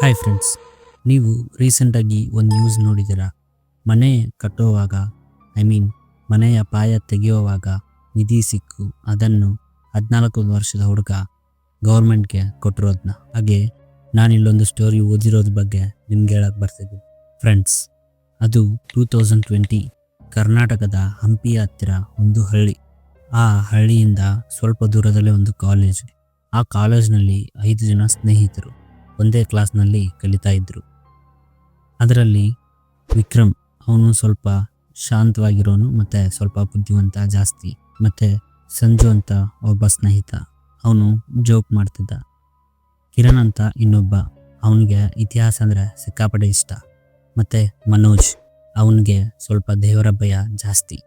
Hi friends, ನೀವು ರೀಸೆಂಟಾಗಿ ಒಂದು ನ್ಯೂಸ್ ನೋಡಿದ್ದೀರಾ? ಮನೆ ಕಟ್ಟುವಾಗ ಮನೆಯ ಪಾಯ ತೆಗೆಯುವಾಗ ನಿಧಿ ಸಿಕ್ಕು ಅದನ್ನು 14 ವರ್ಷದ ಹುಡುಗ ಗೌರ್ಮೆಂಟ್ಗೆ ಕೊಟ್ಟಿರೋದನ್ನ. ಹಾಗೆ ನಾನಿಲ್ಲೊಂದು ಸ್ಟೋರಿ ಓದಿರೋದ್ರ ಬಗ್ಗೆ ನಿಮ್ಗೆ ಹೇಳಕ್ಕೆ ಬರ್ತಿದ್ದೀನಿ ಫ್ರೆಂಡ್ಸ್. ಅದು 2020 ಕರ್ನಾಟಕದ ಹಂಪಿಯ ಹತ್ತಿರ ಒಂದು ಹಳ್ಳಿ. ಆ ಹಳ್ಳಿಯಿಂದ ಸ್ವಲ್ಪ ದೂರದಲ್ಲೇ ಒಂದು ಕಾಲೇಜ್. ಆ ಕಾಲೇಜ್ನಲ್ಲಿ 5 ಜನ ಸ್ನೇಹಿತರು ಒಂದೇ ಕ್ಲಾಸ್ನಲ್ಲಿ ಕಲಿತಾ ಇದ್ರು. ಅದರಲ್ಲಿ ವಿಕ್ರಮ್, ಅವನು ಸ್ವಲ್ಪ ಶಾಂತವಾಗಿರೋನು ಮತ್ತು ಸ್ವಲ್ಪ ಬುದ್ಧಿವಂತ ಜಾಸ್ತಿ. ಮತ್ತು ಸಂಜು ಅಂತ ಒಬ್ಬ ಸ್ನೇಹಿತ, ಅವನು ಜೋಕ್ ಮಾಡ್ತಿದ್ದ. ಕಿರಣ್ ಅಂತ ಇನ್ನೊಬ್ಬ, ಅವನಿಗೆ ಇತಿಹಾಸ ಅಂದರೆ ಸಿಕ್ಕಾಪಟ್ಟೆ ಇಷ್ಟ. ಮತ್ತು ಮನೋಜ್, ಅವನಿಗೆ ಸ್ವಲ್ಪ ದೇವರ ಭಯ ಜಾಸ್ತಿ.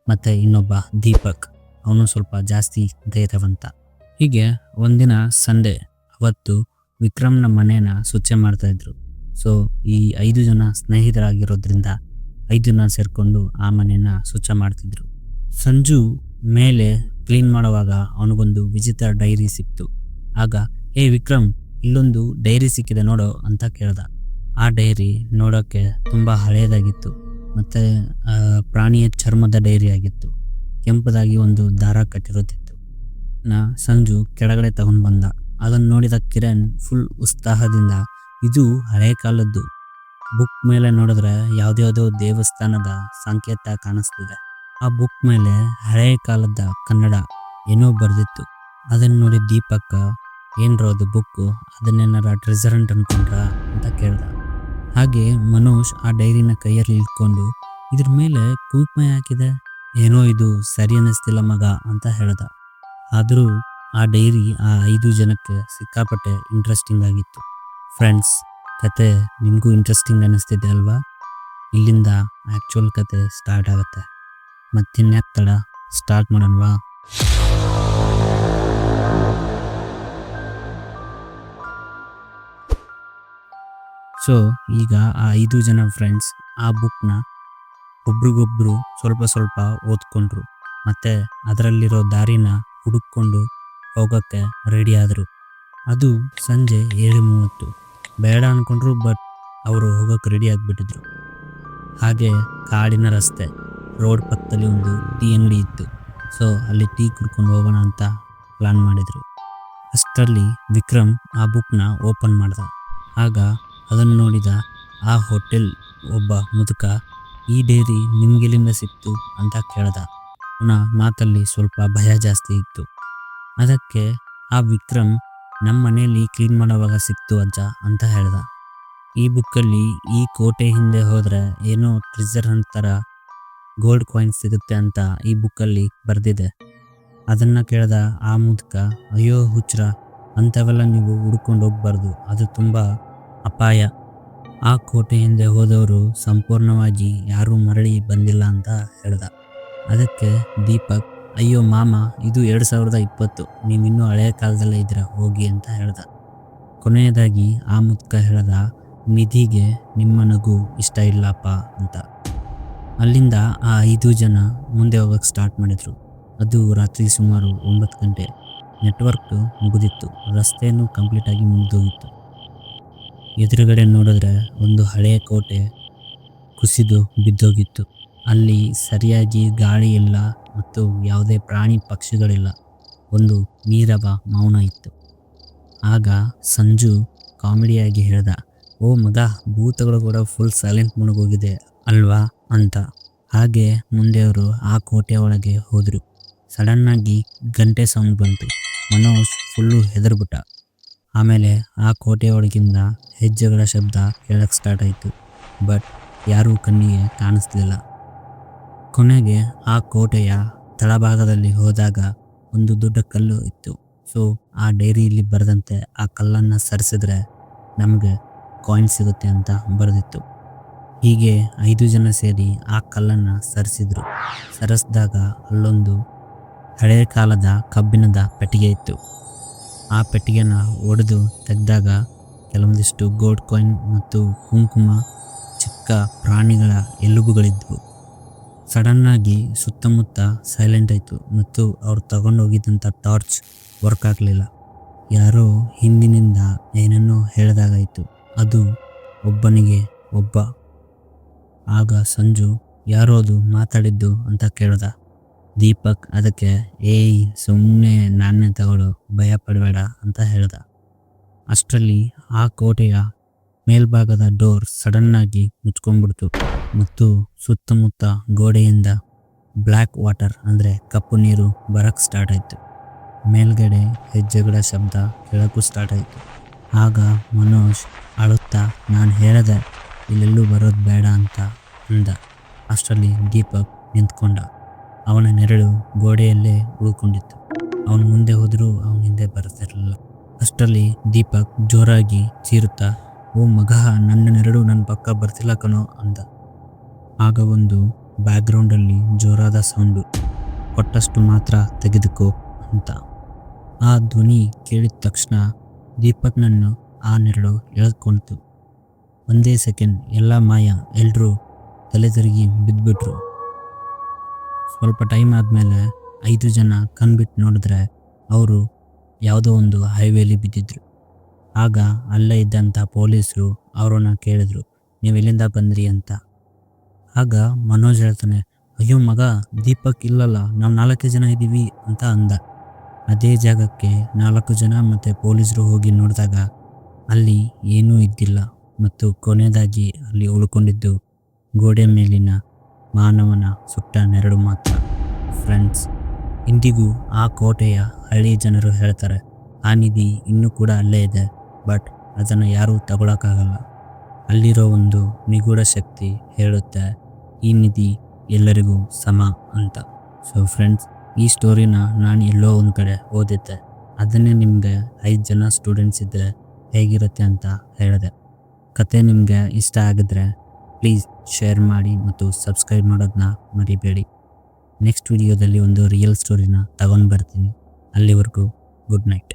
ಮತ್ತು ಇನ್ನೊಬ್ಬ ದೀಪಕ್, ಅವನು ಸ್ವಲ್ಪ ಜಾಸ್ತಿ ಧೈರ್ಯವಂತ. ಹೀಗೆ ಒಂದಿನ ಸಂಡೇ, ಅವತ್ತು ವಿಕ್ರಮ್ನ ಮನೇನ ಸ್ವಚ್ಛ ಮಾಡ್ತಾಯಿದ್ರು. ಸೊ ಈ 5 ಜನ ಸ್ನೇಹಿತರಾಗಿರೋದ್ರಿಂದ 5 ಜನ ಸೇರಿಕೊಂಡು ಆ ಮನೇನ ಸ್ವಚ್ಛ ಮಾಡ್ತಿದ್ರು. ಸಂಜು ಮೇಲೆ ಕ್ಲೀನ್ ಮಾಡುವಾಗ ಅವನಿಗೊಂದು ವಿಚಿತ್ರ ಡೈರಿ ಸಿಕ್ತು. ಆಗ ಏ ವಿಕ್ರಮ್, ಇಲ್ಲೊಂದು ಡೈರಿ ಸಿಕ್ಕಿದೆ ನೋಡೋ ಅಂತ ಕೇಳ್ದ. ಆ ಡೈರಿ ನೋಡೋಕ್ಕೆ ತುಂಬ ಹಳೆಯದಾಗಿತ್ತು ಮತ್ತು ಪ್ರಾಣಿಯ ಚರ್ಮದ ಡೈರಿ ಆಗಿತ್ತು. ಕೆಂಪದಾಗಿ ಒಂದು ದಾರ ಕಟ್ಟಿರುತ್ತಿತ್ತು. ಸಂಜು ಕೆಳಗಡೆ ತಗೊಂಡು ಬಂದ. ಅದನ್ನು ನೋಡಿದ ಕಿರಣ್ ಫುಲ್ ಉತ್ಸಾಹದಿಂದ, ಇದು ಹಳೆ ಕಾಲದ್ದು ಬುಕ್ ಮೇಲೆ ನೋಡಿದ್ರೆ ಯಾವುದ್ಯಾವುದೋ ದೇವಸ್ಥಾನದ ಸಂಕೇತ ಕಾಣಿಸ್ತಿದೆ. ಆ ಬುಕ್ ಮೇಲೆ ಹಳೆ ಕಾಲದ ಕನ್ನಡ ಏನೋ ಬರೆದಿತ್ತು. ಅದನ್ನು ನೋಡಿ ದೀಪಕ್, ಏನ್ರೋ ಅದು ಬುಕ್ಕು, ಅದನ್ನೇನಾರ ಟ್ರೆಸರೆಂಟ್ ಅನ್ಕೊಂಡ್ರ ಅಂತ ಕೇಳ್ದ. ಹಾಗೆ ಮನೋಜ್ ಆ ಡೈರಿನ ಕೈಯಲ್ಲಿ ಇಟ್ಕೊಂಡು, ಇದ್ರ ಮೇಲೆ ಕುಂಕುಮ ಹಾಕಿದೆ, ಏನೋ ಇದು ಸರಿ ಅನ್ನಿಸ್ತಿಲ್ಲ ಮಗ ಅಂತ ಹೇಳ್ದ. ಆದರೂ ಆ ಡೈರಿ ಆ 5 ಜನಕ್ಕೆ ಸಿಕ್ಕಾಪಟ್ಟೆ ಇಂಟ್ರೆಸ್ಟಿಂಗ್ ಆಗಿತ್ತು. ಫ್ರೆಂಡ್ಸ್, ಕತೆ ನಿಮಗೂ ಇಂಟ್ರೆಸ್ಟಿಂಗ್ ಅನ್ನಿಸ್ತಿದೆ ಅಲ್ವಾ? ಇಲ್ಲಿಂದ ಆ್ಯಕ್ಚುಯಲ್ ಕತೆ ಸ್ಟಾರ್ಟ್ ಆಗುತ್ತೆ. ಮತ್ತಿನ್ಯಾಕೆ ತಡ, ಸ್ಟಾರ್ಟ್ ಮಾಡೋಣವಾ? ಸೊ ಈಗ ಆ 5 ಜನ ಫ್ರೆಂಡ್ಸ್ ಆ ಬುಕ್ನ ಒಬ್ರಿಗೊಬ್ರು ಸ್ವಲ್ಪ ಸ್ವಲ್ಪ ಓದ್ಕೊಂಡ್ರು ಮತ್ತು ಅದರಲ್ಲಿರೋ ದಾರಿನ ಹುಡುಕೊಂಡು ಹೋಗೋಕ್ಕೆ ರೆಡಿ ಆದರು. ಅದು ಸಂಜೆ 7:30. ಬೇಡ ಅಂದ್ಕೊಂಡ್ರು, ಬಟ್ ಅವರು ಹೋಗೋಕ್ಕೆ ರೆಡಿ ಆಗಿಬಿಟ್ಟಿದ್ರು. ಹಾಗೆ ಕಾಡಿನ ರಸ್ತೆ, ರೋಡ್ ಪಕ್ಕದಲ್ಲಿ ಒಂದು ಟೀ ಅಂಗಡಿ ಇತ್ತು. ಸೊ ಅಲ್ಲಿ ಟೀ ಕುಡ್ಕೊಂಡು ಹೋಗೋಣ ಅಂತ ಪ್ಲ್ಯಾನ್ ಮಾಡಿದರು. ಅಷ್ಟರಲ್ಲಿ ವಿಕ್ರಮ್ ಆ ಬುಕ್ನ ಓಪನ್ ಮಾಡ್ದ. ಆಗ ಅದನ್ನು ನೋಡಿದ ಆ ಹೋಟೆಲ್ ಒಬ್ಬ ಮುದುಕ, ಈ ಡೈರಿ ನಿಮಗೆಲ್ಲಿಂದ ಸಿಕ್ತು ಅಂತ ಕೇಳ್ದ. ಅವನ ಮಾತಲ್ಲಿ ಸ್ವಲ್ಪ ಭಯ ಜಾಸ್ತಿ ಇತ್ತು. ಅದಕ್ಕೆ ಆ ವಿಕ್ರಮ್, ನಮ್ಮ ಮನೆಯಲ್ಲಿ ಕ್ಲೀನ್ ಮಾಡೋವಾಗ ಸಿಕ್ತು ಅಜ್ಜ ಅಂತ ಹೇಳ್ದ. ಈ ಬುಕ್ಕಲ್ಲಿ ಈ ಕೋಟೆ ಹಿಂದೆ ಹೋದರೆ ಏನೋ ಟ್ರೆಜರ್ ಥರ ಗೋಲ್ಡ್ ಕಾಯಿನ್ಸ್ ಸಿಗುತ್ತೆ ಅಂತ ಈ ಬುಕ್ಕಲ್ಲಿ ಬರೆದಿದೆ. ಅದನ್ನು ಕೇಳ್ದ ಆ ಮುದುಕ, ಅಯ್ಯೋ ಹುಚ್ರ, ಅಂಥವೆಲ್ಲ ನೀವು ಹುಡ್ಕೊಂಡು ಹೋಗ್ಬಾರ್ದು, ಅದು ತುಂಬ ಅಪಾಯ. ಆ ಕೋಟೆ ಹಿಂದೆ ಹೋದವರು ಸಂಪೂರ್ಣವಾಗಿ ಯಾರೂ ಮರಳಿ ಬಂದಿಲ್ಲ ಅಂತ ಹೇಳ್ದ. ಅದಕ್ಕೆ ದೀಪಕ್, ಅಯ್ಯೋ ಮಾಮ, ಇದು 2020, ನೀವಿನ್ನೂ ಹಳೆಯ ಕಾಲದಲ್ಲೇ ಇದ್ದೀರ, ಹೋಗಿ ಅಂತ ಹೇಳ್ದ. ಕೊನೆಯದಾಗಿ ಆ ಮುದುಕ ಹೇಳ್ದ, ನಿಧಿಗೆ ನಿಮ್ಮ ನಗು ಇಷ್ಟ ಇಲ್ಲಪ್ಪ ಅಂತ. ಅಲ್ಲಿಂದ ಆ 5 ಜನ ಮುಂದೆ ಹೋಗೋಕ್ಕೆ ಸ್ಟಾರ್ಟ್ ಮಾಡಿದರು. ಅದು ರಾತ್ರಿ ಸುಮಾರು 9 ಗಂಟೆ. ನೆಟ್ವರ್ಕ್ ಮುಗಿದಿತ್ತು, ರಸ್ತೆಯೂ ಕಂಪ್ಲೀಟಾಗಿ ಮುಗಿದೋಗಿತ್ತು. ಎದುರುಗಡೆ ನೋಡಿದ್ರೆ ಒಂದು ಹಳೆಯ ಕೋಟೆ ಕುಸಿದು ಬಿದ್ದೋಗಿತ್ತು. ಅಲ್ಲಿ ಸರಿಯಾಗಿ ಗಾಳಿ ಇಲ್ಲ ಮತ್ತು ಯಾವುದೇ ಪ್ರಾಣಿ ಪಕ್ಷಿಗಳಿಲ್ಲ. ಒಂದು ನೀರವ ಮೌನ ಇತ್ತು. ಆಗ ಸಂಜು ಕಾಮಿಡಿಯಾಗಿ ಹೇಳ್ದ, ಓ ಮಗ, ಭೂತಗಳು ಕೂಡ ಫುಲ್ ಸೈಲೆಂಟ್ ಮುಳುಗೋಗಿದೆ ಅಲ್ವಾ ಅಂತ. ಹಾಗೆ ಮುಂದೆ ಅವರು ಆ ಕೋಟೆ ಒಳಗೆ ಹೋದರು. ಸಡನ್ನಾಗಿ ಗಂಟೆ ಸೌಂಡ್ ಬಂತು. ಮನೋಜ್ ಫುಲ್ಲು ಹೆದರ್ಬಿಟ್ಟ. ಆಮೇಲೆ ಆ ಕೋಟೆ ಒಳಗಿಂದ ಹೆಜ್ಜೆಗಳ ಶಬ್ದ ಕೇಳಕ್ಕೆ ಸ್ಟಾರ್ಟ್ ಆಯಿತು. ಬಟ್ ಯಾರೂ ಕಣ್ಣಿಗೆ ಕಾಣಿಸ್ಲಿಲ್ಲ. ಕೊನೆಗೆ ಆ ಕೋಟೆಯ ತಳಭಾಗದಲ್ಲಿ ಹೋದಾಗ ಒಂದು ದೊಡ್ಡ ಕಲ್ಲು ಇತ್ತು. ಸೊ ಆ ಡೈರಿಯಲ್ಲಿ ಬರೆದಂತೆ ಆ ಕಲ್ಲನ್ನು ಸರಿಸಿದ್ರೆ ನಮಗೆ ಕಾಯಿನ್ ಸಿಗುತ್ತೆ ಅಂತ ಬರೆದಿತ್ತು. ಹೀಗೆ 5 ಜನ ಸೇರಿ ಆ ಕಲ್ಲನ್ನು ಸರಿಸಿದ್ರು. ಸರಿಸಿದಾಗ ಅಲ್ಲೊಂದು ಹಳೆಯ ಕಾಲದ ಕಬ್ಬಿಣದ ಪೆಟ್ಟಿಗೆ ಇತ್ತು. ಆ ಪೆಟ್ಟಿಗೆನ ಒಡೆದು ತೆಗೆದಾಗ ಕೆಲವೊಂದಿಷ್ಟು ಗೋಲ್ಡ್ ಕಾಯಿನ್ ಮತ್ತು ಕುಂಕುಮ, ಚಿಕ್ಕ ಪ್ರಾಣಿಗಳ ಎಲುಬುಗಳಿದ್ವು. ಸಡನ್ನಾಗಿ ಸುತ್ತಮುತ್ತ ಸೈಲೆಂಟ್ ಆಯಿತು ಮತ್ತು ಅವ್ರು ತಗೊಂಡೋಗಿದ್ದಂಥ ಟಾರ್ಚ್ ವರ್ಕ್ ಆಗಲಿಲ್ಲ. ಯಾರೋ ಹಿಂದಿನಿಂದ ಏನನ್ನೋ ಹೇಳಿದಾಗಾಯಿತು. ಅದು ಒಬ್ಬನಿಗೆ ಒಬ್ಬ. ಆಗ ಸಂಜು ಯಾರೋ ಅದು ಮಾತಾಡಿದ್ದು ಅಂತ ಕೇಳ್ದ. ದೀಪಕ್ ಅದಕ್ಕೆ ಏಯ್ ಸುಮ್ಮನೆ ನಾಣ್ಯ ತಗೊಳ್ಳೋ, ಭಯ ಪಡಬೇಡ ಅಂತ ಹೇಳ್ದ. ಅಷ್ಟರಲ್ಲಿ ಆ ಕೋಟೆಯ ಮೇಲ್ಭಾಗದ ಡೋರ್ ಸಡನ್ನಾಗಿ ಮುಚ್ಕೊಂಡ್ಬಿಡ್ತು ಮತ್ತು ಸುತ್ತಮುತ್ತ ಗೋಡೆಯಿಂದ ಬ್ಲ್ಯಾಕ್ ವಾಟರ್ ಅಂದರೆ ಕಪ್ಪು ನೀರು ಬರಕ್ಕೆ ಸ್ಟಾರ್ಟ್ ಆಯಿತು. ಮೇಲ್ಗಡೆ ಹೆಜ್ಜೆಗಳ ಶಬ್ದ ಕೇಳೋಕ್ಕೂ ಸ್ಟಾರ್ಟ್ ಆಯಿತು. ಆಗ ಮನೋಜ್ ಅಳುತ್ತಾ ನಾನು ಹೇಳಿದೆ ಇಲ್ಲೆಲ್ಲೂ ಬರೋದು ಬೇಡ ಅಂತ ಅಂದ. ಅಷ್ಟರಲ್ಲಿ ದೀಪಕ್ ನಿಂತ್ಕೊಂಡ. ಅವನ ನೆರಳು ಗೋಡೆಯಲ್ಲೇ ಉಳ್ಕೊಂಡಿತ್ತು. ಅವನು ಮುಂದೆ ಹೋದರೂ ಅವನ ಹಿಂದೆ ಬರ್ತಿರಲಿಲ್ಲ. ಅಷ್ಟರಲ್ಲಿ ದೀಪಕ್ ಜೋರಾಗಿ ಚೀರುತ್ತಾ ಓ ಮಗ, ನನ್ನ ನೆರಳು ನನ್ನ ಪಕ್ಕ ಬರ್ತಿಲ್ಲ ಕಣೋ ಅಂದ. ಆಗ ಒಂದು ಬ್ಯಾಕ್ಗ್ರೌಂಡಲ್ಲಿ ಜೋರಾದ ಸೌಂಡು, ಕೊಟ್ಟಷ್ಟು ಮಾತ್ರ ತೆಗೆದುಕೋ ಅಂತ. ಆ ಧ್ವನಿ ಕೇಳಿದ ತಕ್ಷಣ ದೀಪಕ್ನನ್ನು ಆ ನೆರಳು ಎಳೆದುಕೊಂಡಿತು. ಒಂದೇ ಸೆಕೆಂಡ್ ಎಲ್ಲ ಮಾಯ, ಎಲ್ಲರೂ ತಲೆ ತಿರುಗಿ ಬಿದ್ದುಬಿಟ್ರು. ಸ್ವಲ್ಪ ಟೈಮ್ ಆದಮೇಲೆ 5 ಜನ ಕಣ್ಬಿಟ್ಟು ನೋಡಿದ್ರೆ ಅವರು ಯಾವುದೋ ಒಂದು ಹೈವೇಲಿ ಬಿದ್ದಿದ್ರು. ಆಗ ಅಲ್ಲೇ ಇದ್ದಂಥ ಪೊಲೀಸರು ಅವರನ್ನ ಕೇಳಿದ್ರು ನೀವು ಎಲ್ಲಿಂದ ಬಂದ್ರಿ ಅಂತ. ಆಗ ಮನೋಜ್ ಹೇಳ್ತಾನೆ ಅಯ್ಯೋ ಮಗ, ದೀಪಕ್ ಇಲ್ಲಲ್ಲ, ನಾವು 4 ಜನ ಇದ್ದೀವಿ ಅಂತ ಅಂದ. ಅದೇ ಜಾಗಕ್ಕೆ 4 ಜನ ಮತ್ತು ಪೊಲೀಸರು ಹೋಗಿ ನೋಡಿದಾಗ ಅಲ್ಲಿ ಏನೂ ಇದ್ದಿಲ್ಲ ಮತ್ತು ಕೊನೆಯದಾಗಿ ಅಲ್ಲಿ ಉಳ್ಕೊಂಡಿದ್ದು ಗೋಡೆ ಮೇಲಿನ ಮಾನವನ ಸುಟ್ಟ ನೆರಳು ಮಾತ್ರ. ಫ್ರೆಂಡ್ಸ್, ಇಂದಿಗೂ ಆ ಕೋಟೆಯ ಹಳ್ಳಿ ಜನರು ಹೇಳ್ತಾರೆ ಆ ನಿಧಿ ಇನ್ನೂ ಕೂಡ ಅಲ್ಲೇ ಇದೆ, ಬಟ್ ಅದನ್ನು ಯಾರೂ ತಗೊಳಕ್ಕಾಗಲ್ಲ. ಅಲ್ಲಿರೋ ಒಂದು ನಿಗೂಢ ಶಕ್ತಿ ಹೇಳುತ್ತೆ ಈ ನಿಧಿ ಎಲ್ಲರಿಗೂ ಸಮ ಅಂತ. ಸೊ ಫ್ರೆಂಡ್ಸ್, ಈ ಸ್ಟೋರಿನ ನಾನು ಎಲ್ಲೋ ಒಂದು ಕಡೆ ಓದಿದ್ದೆ. ಅದನ್ನೇ ನಿಮಗೆ 5 ಜನ ಸ್ಟೂಡೆಂಟ್ಸ್ ಇದ್ದರೆ ಹೇಗಿರುತ್ತೆ ಅಂತ ಹೇಳಿದೆ. ಕತೆ ನಿಮಗೆ ಇಷ್ಟ ಆಗಿದ್ರೆ ಪ್ಲೀಸ್ ಶೇರ್ ಮಾಡಿ ಮತ್ತು ಸಬ್ಸ್ಕ್ರೈಬ್ ಮಾಡೋದನ್ನ ಮರಿಬೇಡಿ. ನೆಕ್ಸ್ಟ್ ವಿಡಿಯೋದಲ್ಲಿ ಒಂದು ರಿಯಲ್ ಸ್ಟೋರಿನ ತಗೊಂಡು ಬರ್ತೀನಿ. ಅಲ್ಲಿವರೆಗೂ ಗುಡ್ ನೈಟ್.